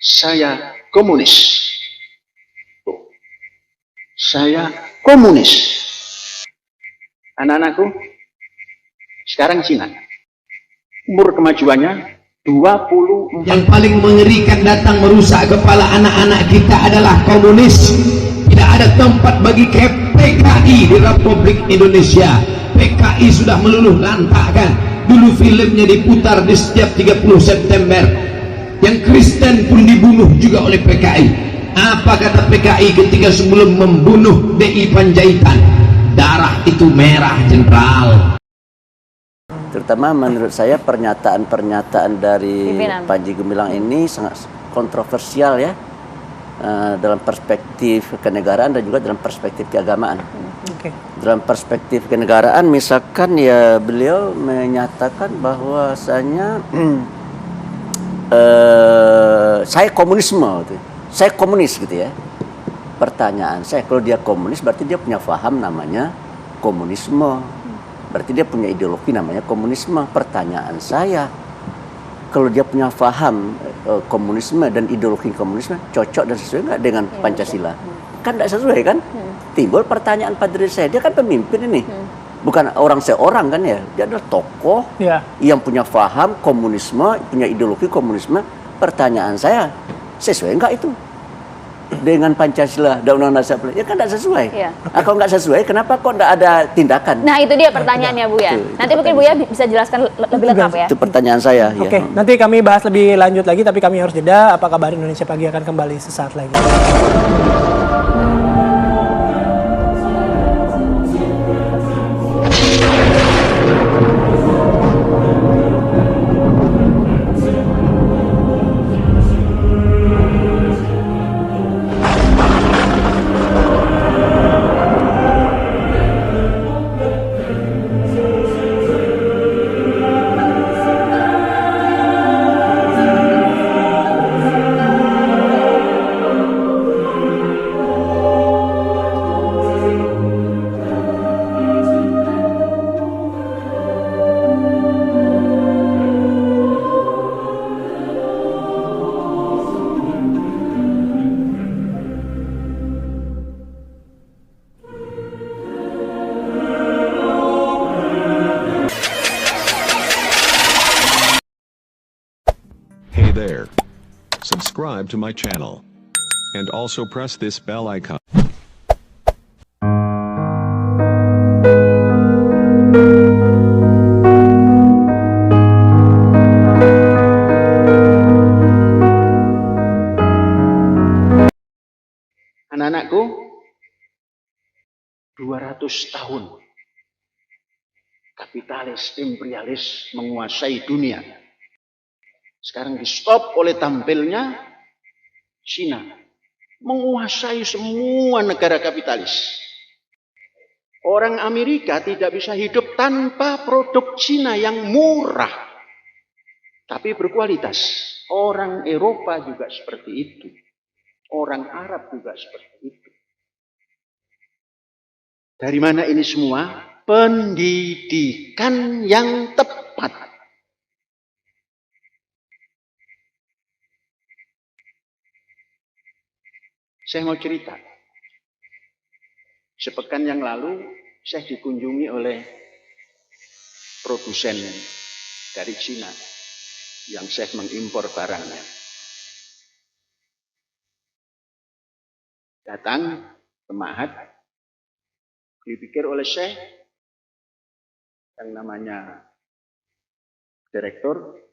Saya komunis. Saya komunis. Anak-anakku, sekarang Cina. Umur kemajuannya 20. Yang paling mengerikan datang merusak kepala anak-anak kita adalah komunis. Tidak ada tempat bagi PKI di Republik Indonesia. PKI sudah meluluh lantahkan. Dulu filmnya diputar di setiap 30 September. Yang Kristen pun dibunuh juga oleh PKI. Apa kata PKI ketika sebelum membunuh DI Panjaitan? Darah itu merah, jenderal. Terutama menurut saya pernyataan-pernyataan dari Panji Gumilang ini sangat kontroversial ya, dalam perspektif kenegaraan dan juga dalam perspektif keagamaan. Dalam perspektif kenegaraan misalkan ya beliau menyatakan bahwasanya saya komunisme gitu. Saya komunis gitu ya. Pertanyaan saya, kalau dia komunis berarti dia punya paham namanya komunisme. Berarti dia punya ideologi namanya komunisme. Pertanyaan saya, kalau dia punya paham komunisme dan ideologi komunisme, cocok dan sesuai nggak dengan Pancasila? Kan tidak sesuai kan? Timbul pertanyaan pada diri saya, dia kan pemimpin ini. Bukan orang seorang kan ya, dia adalah tokoh yang punya paham komunisme, punya ideologi komunisme. Pertanyaan saya, sesuai nggak itu dengan Pancasila dan Undang-Undang Dasar? Ya kan tidak sesuai. Kalau nggak sesuai, kenapa kok tidak ada tindakan? Nah itu dia pertanyaannya Bu ya. Nanti mungkin Bu ya bisa jelaskan lebih lengkap ya. Itu pertanyaan saya. Oke, nanti kami bahas lebih lanjut lagi, tapi kami harus jeda. Apa kabar Indonesia Pagi akan kembali sesaat lagi. Hey there. Subscribe to my channel. And also press this bell icon. Anak-anakku, 200 tahun kapitalis imperialis menguasai dunia. Sekarang di stop oleh tampilnya Cina menguasai semua negara kapitalis. Orang Amerika tidak bisa hidup tanpa produk Cina yang murah tapi berkualitas. Orang Eropa juga seperti itu. Orang Arab juga seperti itu. Dari mana ini semua? Pendidikan yang tepat. Saya mau cerita. Sepekan yang lalu saya dikunjungi oleh produsen dari Cina yang saya mengimpor barangnya. Datang ke Mahat, dipikir oleh saya yang namanya direktur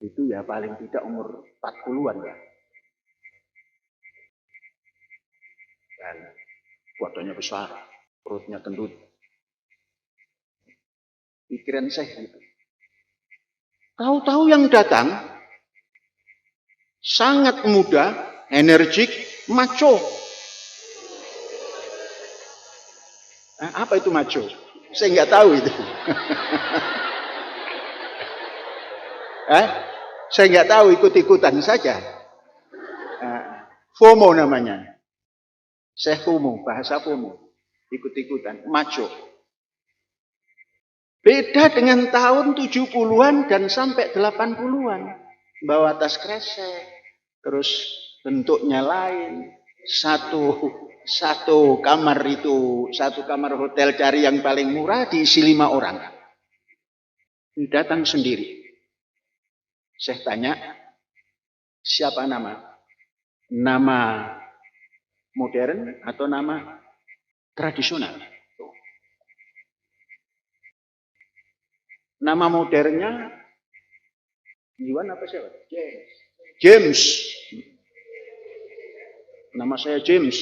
itu ya paling tidak umur 40-an ya. Dan badannya besar, perutnya gendut. Pikiran saya gitu. Tahu-tahu yang datang sangat muda, energik, macho. Nah, apa itu macho? Saya nggak tahu itu. Saya nggak tahu, ikut-ikutan saja. FOMO namanya. Saya FOMO, bahasa FOMO. Ikut-ikutan, macho. Beda dengan tahun 70-an dan sampai 80-an. bawa tas kresek, terus bentuknya lain. Satu kamar hotel cari yang paling murah diisi 5 orang. Datang sendiri. Saya tanya, siapa nama? Nama modern atau nama tradisional? Nama modernnya Iwan apa siapa? James. Nama saya James.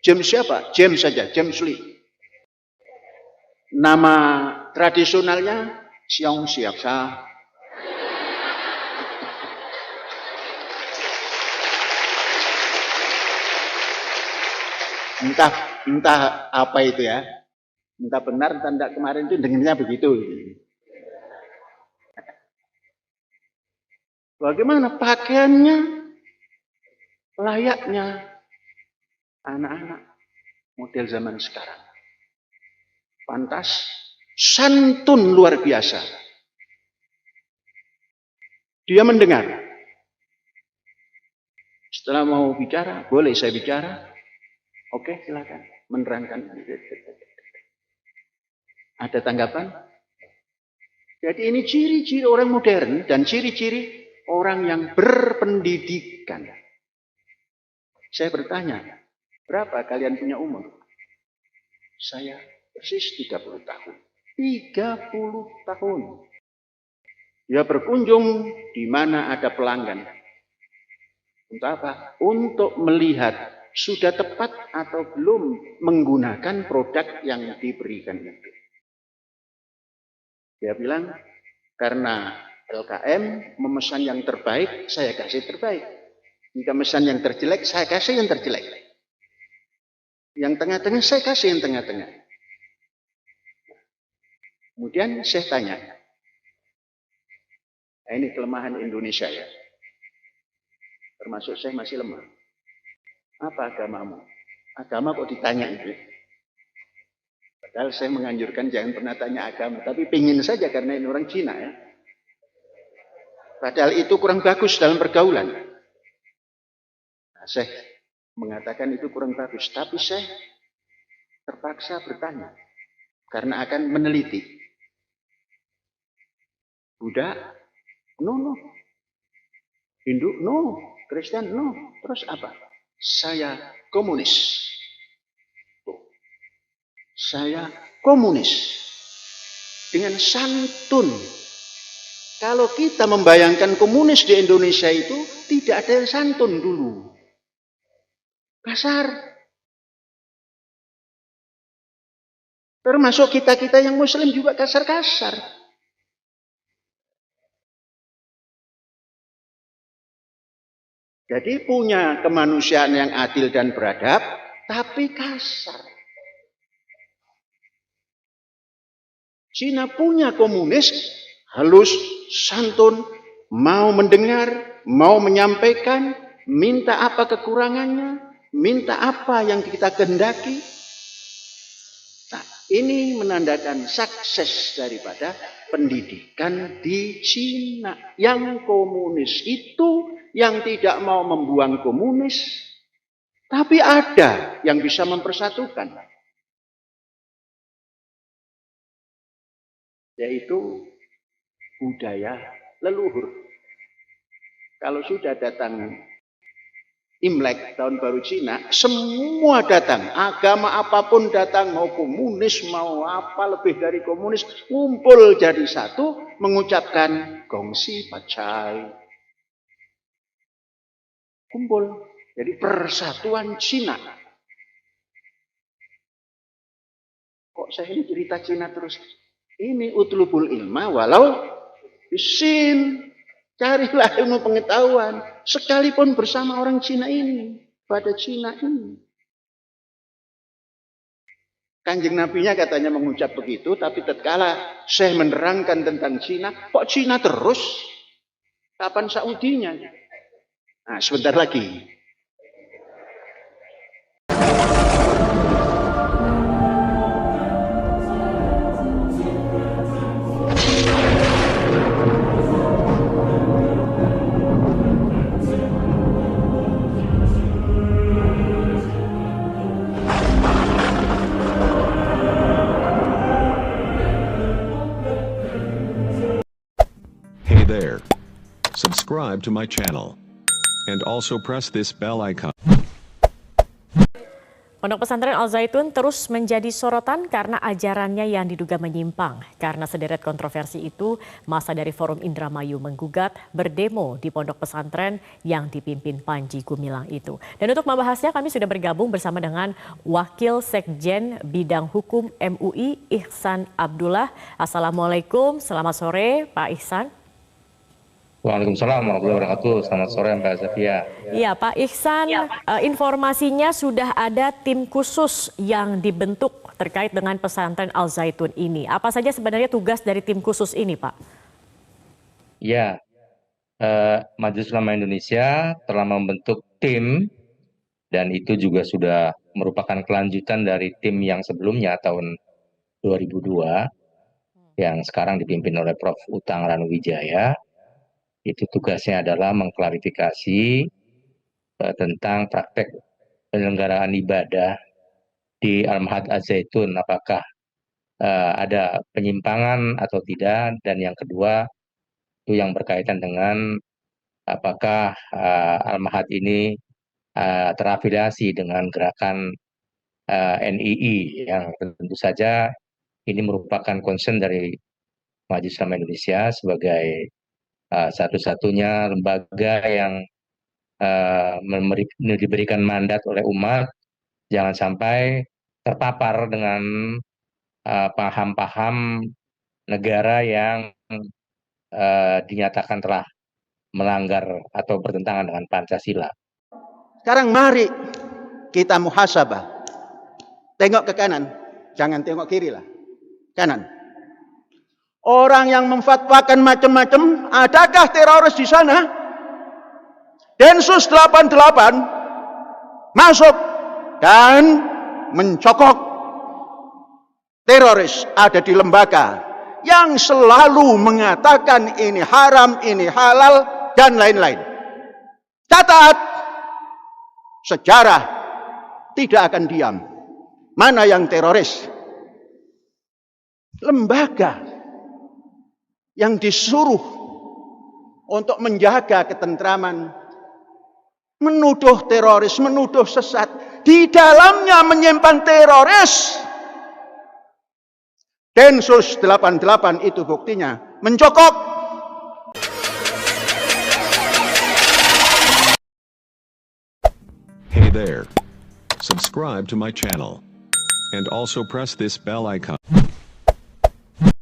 James siapa? James saja, James Lee. Nama tradisionalnya Siang Siaksa. Entah apa itu ya. Entah benar, entah tidak. Kemarin itu dengarnya begitu. Bagaimana pakaiannya layaknya anak-anak model zaman sekarang. Pantas, santun luar biasa. Dia mendengar. Setelah mau bicara, boleh saya bicara? Oke, silakan menerangkan. Ada tanggapan? Jadi ini ciri-ciri orang modern dan ciri-ciri orang yang berpendidikan. Saya bertanya, berapa kalian punya umur? Saya persis 30 tahun. 30 tahun. Dia berkunjung di mana ada pelanggan. Untuk apa? Untuk melihat sudah tepat atau belum menggunakan produk yang diberikan itu. Dia bilang, karena LKM memesan yang terbaik, saya kasih terbaik. Jika memesan yang terjelek, saya kasih yang terjelek. Yang tengah-tengah, saya kasih yang tengah-tengah. Kemudian saya tanya, ini kelemahan Indonesia ya. Termasuk saya masih lemah. Apa agamamu? Agama kok ditanya itu? Padahal saya menganjurkan jangan pernah tanya agama. Tapi pingin saja karena ini orang Cina ya. Padahal itu kurang bagus dalam pergaulan. Nah, saya mengatakan itu kurang bagus. Tapi saya terpaksa bertanya. Karena akan meneliti. Buddha? No. Hindu? No. Kristen? No. Terus apa? Saya komunis. Saya komunis. Dengan santun. Kalau kita membayangkan komunis di Indonesia itu tidak ada yang santun dulu. Kasar. Termasuk kita-kita yang muslim juga kasar-kasar. Jadi punya kemanusiaan yang adil dan beradab, tapi kasar. Cina punya komunis, halus, santun, mau mendengar, mau menyampaikan, minta apa kekurangannya, minta apa yang kita kehendaki. Nah, ini menandakan sukses daripada pendidikan di Cina. Yang komunis itu yang tidak mau membuang komunis, tapi ada yang bisa mempersatukan. Yaitu budaya leluhur. Kalau sudah datang Imlek, tahun baru Cina, semua datang. Agama apapun datang, mau komunis, mau apa lebih dari komunis, ngumpul jadi satu, mengucapkan gongsi pacai. Kumpul. Jadi persatuan Cina. Kok saya ini cerita Cina terus? Ini utlubul ilma walau bisin. Carilah ilmu pengetahuan. Sekalipun bersama orang Cina ini. Pada Cina ini. Kanjeng Nabinya katanya mengucap begitu. Tapi tatkala saya menerangkan tentang Cina. Kok Cina terus? Kapan Saudinya? Nah, sebentar lagi. Subscribe to my channel. And also press this bell icon. Pondok Pesantren Al Zaitun terus menjadi sorotan karena ajarannya yang diduga menyimpang. Karena sederet kontroversi itu, masa dari Forum Indramayu menggugat berdemo di pondok pesantren yang dipimpin Panji Gumilang itu. Dan untuk membahasnya kami sudah bergabung bersama dengan Wakil Sekjen Bidang Hukum MUI Ihsan Abdullah. Assalamualaikum, selamat sore Pak Ihsan. Waalaikumsalam warahmatullahi wabarakatuh. Selamat sore Mbak Zafia. Iya Pak Ihsan, informasinya sudah ada tim khusus yang dibentuk terkait dengan pesantren Al Zaitun ini. Apa saja sebenarnya tugas dari tim khusus ini Pak? Ya, Majelis Ulama Indonesia telah membentuk tim dan itu juga sudah merupakan kelanjutan dari tim yang sebelumnya tahun 2002 yang sekarang dipimpin oleh Prof. Utang Ranuwijaya. Itu tugasnya adalah mengklarifikasi tentang praktek penyelenggaraan ibadah di Al-Ma'had Al-Zaitun, apakah ada penyimpangan atau tidak, dan yang kedua itu yang berkaitan dengan apakah Al-Ma'had ini terafiliasi dengan gerakan NII yang tentu saja ini merupakan concern dari Majelis Ulama Indonesia sebagai satu-satunya lembaga yang diberikan mandat oleh umat jangan sampai terpapar dengan paham-paham negara yang dinyatakan telah melanggar atau bertentangan dengan Pancasila. Sekarang mari kita muhasabah. Tengok ke kanan, jangan tengok kiri lah. Kanan. Orang yang memfatwakan macam-macam, adakah teroris di sana? Densus 88 masuk dan mencokok teroris ada di lembaga yang selalu mengatakan ini haram, ini halal, dan lain-lain. Catat, sejarah tidak akan diam. Mana yang teroris? Lembaga yang disuruh untuk menjaga ketentraman, menuduh teroris, menuduh sesat, di dalamnya menyimpan teroris. Densus 88 itu buktinya, mencokok. Hey there. Subscribe to my channel. And also press this bell icon.